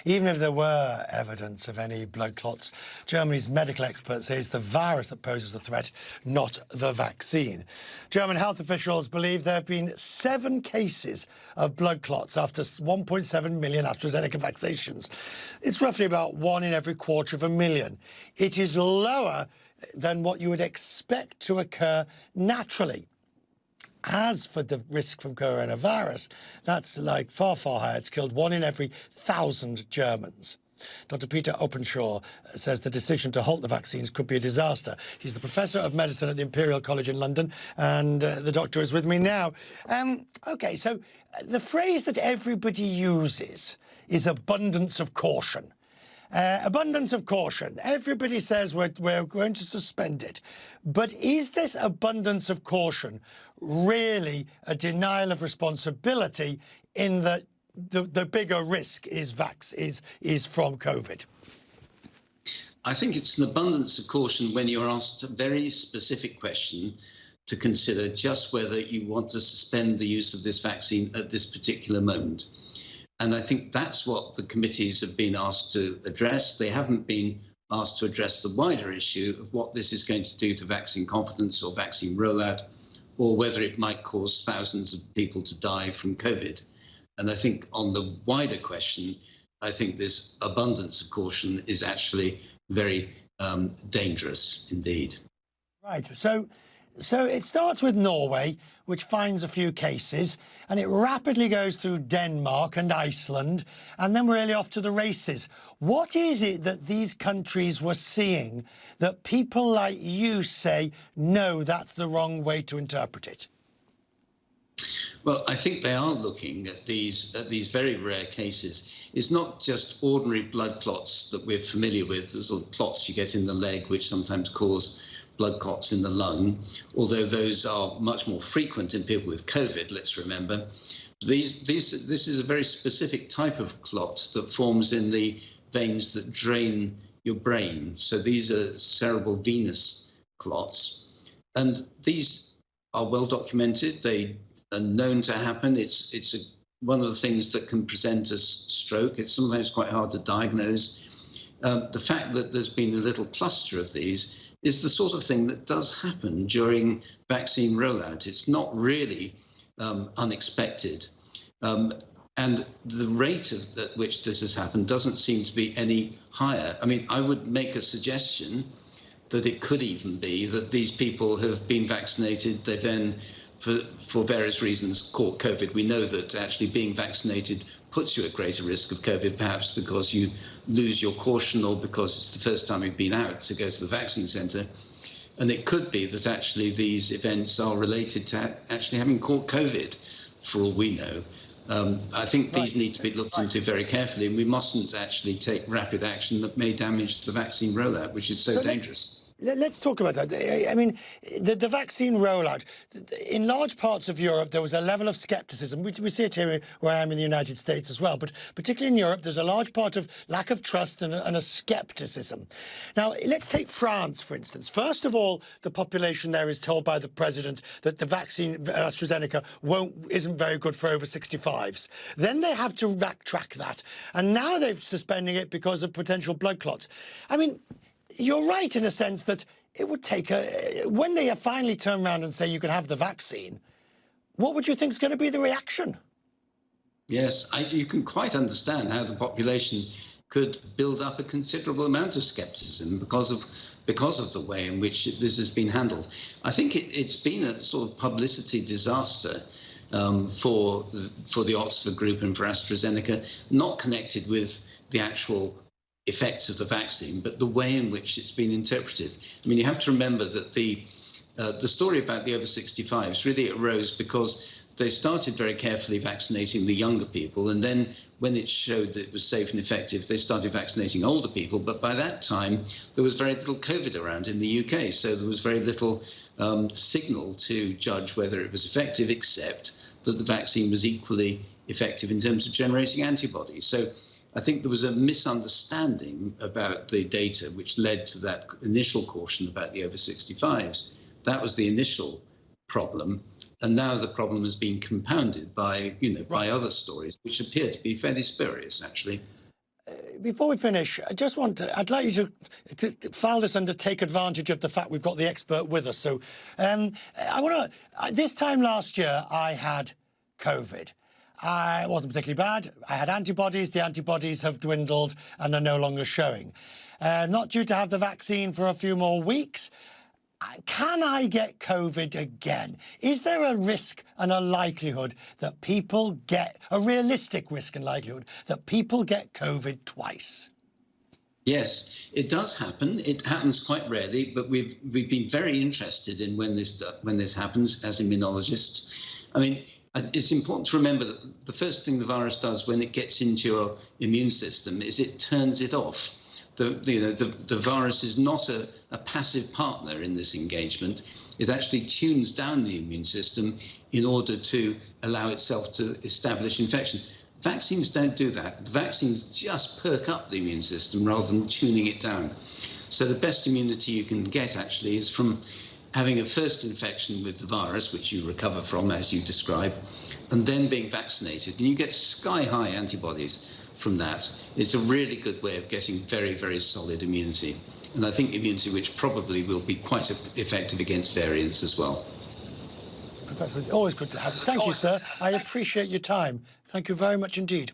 Even if there were evidence of any blood clots, Germany's medical experts say it's the virus that poses the threat, not the vaccine. German health officials believe there have been 7 cases of blood clots after 1.7 million AstraZeneca vaccinations. It's roughly about 1 in every 250,000. It is lower than what you would expect to occur naturally. As for the risk from coronavirus, that's like far, far higher. It's killed 1 in every 1,000 Germans. Dr. Peter Openshaw says the decision to halt the vaccines could be a disaster. He's the professor of medicine at the Imperial College in London, and the doctor is with me now. OK, so the phrase that everybody uses is abundance of caution. Abundance of caution. Everybody says we're going to suspend it. But is this abundance of caution really a denial of responsibility in that the bigger risk is from COVID? I think it's an abundance of caution when you're asked a very specific question to consider just whether you want to suspend the use of this vaccine at this particular moment. And I think that's what the committees have been asked to address. They haven't been asked to address the wider issue of what this is going to do to vaccine confidence or vaccine rollout, or whether it might cause thousands of people to die from COVID. And I think on the wider question, I think this abundance of caution is actually very dangerous indeed. Right. So it starts with Norway, which finds a few cases, and it rapidly goes through Denmark and Iceland, and then we're really off to the races. What is it that these countries were seeing that people like you say, no, that's the wrong way to interpret it? Well, I think they are looking at these very rare cases. It's not just ordinary blood clots that we're familiar with, the sort of clots you get in the leg, which sometimes cause blood clots in the lung, although those are much more frequent in people with COVID, let's remember. This is a very specific type of clot that forms in the veins that drain your brain. So these are cerebral venous clots. And these are well documented. They are known to happen. It's one of the things that can present as stroke. It's sometimes quite hard to diagnose. The fact that there's been a little cluster of these is the sort of thing that does happen during vaccine rollout. It's not really unexpected. And the rate at which this has happened doesn't seem to be any higher. I mean, I would make a suggestion that it could even be that these people have been vaccinated, they then, for various reasons, caught COVID. We know that actually being vaccinated puts you at greater risk of COVID, perhaps because you lose your caution or because it's the first time you've been out to go to the vaccine centre. And it could be that actually these events are related to actually having caught COVID, for all we know. I think these need to be looked into very carefully, and we mustn't actually take rapid action that may damage the vaccine rollout, which is so dangerous. Let's talk about that. I mean, the vaccine rollout, in large parts of Europe, there was a level of scepticism. We see it here where I am in the United States as well. But particularly in Europe, there's a large part of lack of trust and a scepticism. Now, let's take France, for instance. First of all, the population there is told by the president that the vaccine, AstraZeneca, isn't very good for over 65s. Then they have to backtrack that. And now they're suspending it because of potential blood clots. I mean, you're right in a sense that it would take when they finally turn around and say you can have the vaccine, what would you think is going to be the reaction? Yes, you can quite understand how the population could build up a considerable amount of scepticism because of the way in which this has been handled. I think it's been a sort of publicity disaster for the Oxford Group and for AstraZeneca, not connected with the actual effects of the vaccine, but the way in which it's been interpreted. I mean, you have to remember that the story about the over 65s really arose because they started very carefully vaccinating the younger people, and then when it showed that it was safe and effective, they started vaccinating older people. But by that time, there was very little COVID around in the UK, so there was very little signal to judge whether it was effective, except that the vaccine was equally effective in terms of generating antibodies. So I think there was a misunderstanding about the data which led to that initial caution about the over 65s. That was the initial problem, and now the problem has been compounded by, by other stories which appear to be fairly spurious, actually. before we finish, I'd like you to file this under take advantage of the fact we've got the expert with us. So this time last year, I had COVID. It wasn't particularly bad. I had antibodies. The antibodies have dwindled and are no longer showing. Not due to have the vaccine for a few more weeks. Can I get COVID again? Is there a risk and a likelihood that people get, a realistic risk and likelihood that people get COVID twice? Yes, it does happen. It happens quite rarely, but we've been very interested in when this happens as immunologists. I mean, it's important to remember that the first thing the virus does when it gets into your immune system is it turns it off. The virus is not a passive partner in this engagement. It actually tunes down the immune system in order to allow itself to establish infection. Vaccines don't do that. The vaccines just perk up the immune system rather than tuning it down. So the best immunity you can get actually is from having a first infection with the virus, which you recover from, as you describe, and then being vaccinated. And you get sky-high antibodies from that. It's a really good way of getting very, very solid immunity. And I think immunity which probably will be quite effective against variants as well. Professor, it's always good to have you. Thank you, sir. I appreciate your time. Thank you very much indeed.